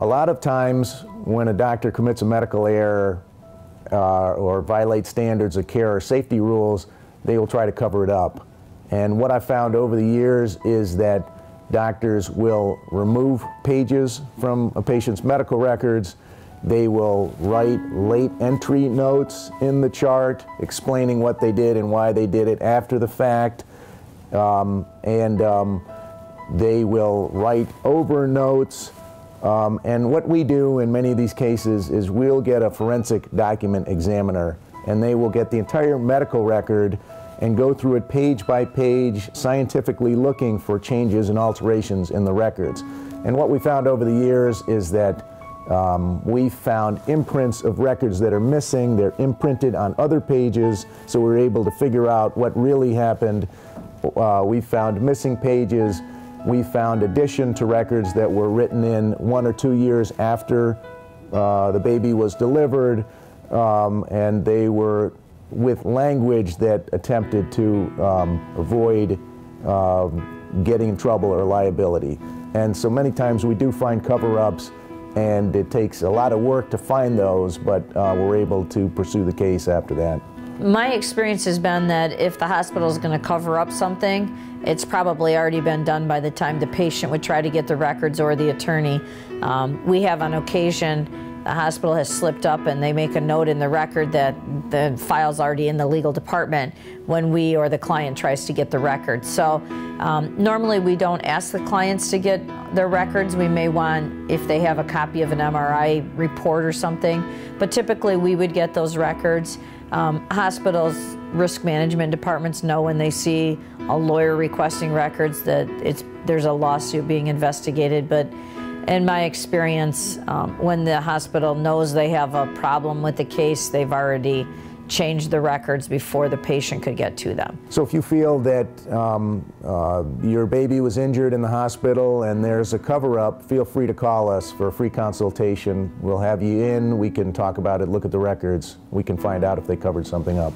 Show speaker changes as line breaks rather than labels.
A lot of times when a doctor commits a medical error or violates standards of care or safety rules, they will try to cover it up. And what I've found over the years is that doctors will remove pages from a patient's medical records. They will write late entry notes in the chart explaining what they did and why they did it after the fact. They will write over notes. And what we do in many of these cases is we'll get a forensic document examiner, and they will get the entire medical record and go through it page by page, scientifically looking for changes and alterations in the records. And what we found over the years is that we found imprints of records that are missing. They're imprinted on other pages, so we're able to figure out what really happened. We found missing pages. We found addition to records that were written in 1 or 2 years after the baby was delivered, and they were with language that attempted to avoid getting in trouble or liability. And so many times we do find cover-ups, and it takes a lot of work to find those, but we're able to pursue the case after that.
My experience has been that if the hospital is going to cover up something, it's probably already been done by the time the patient would try to get the records or the attorney. We have on occasion, the hospital has slipped up and they make a note in the record that the file's already in the legal department when we or the client tries to get the records. So normally we don't ask the clients to get their records. We may want, if they have a copy of an MRI report or something, but typically we would get those records. Hospitals' risk management departments know when they see a lawyer requesting records that there's a lawsuit being investigated, but in my experience, when the hospital knows they have a problem with the case, they've already changed the records before the patient could get to them.
So if you feel that your baby was injured in the hospital and there's a cover-up, feel free to call us for a free consultation. We'll have you in, we can talk about it, look at the records, we can find out if they covered something up.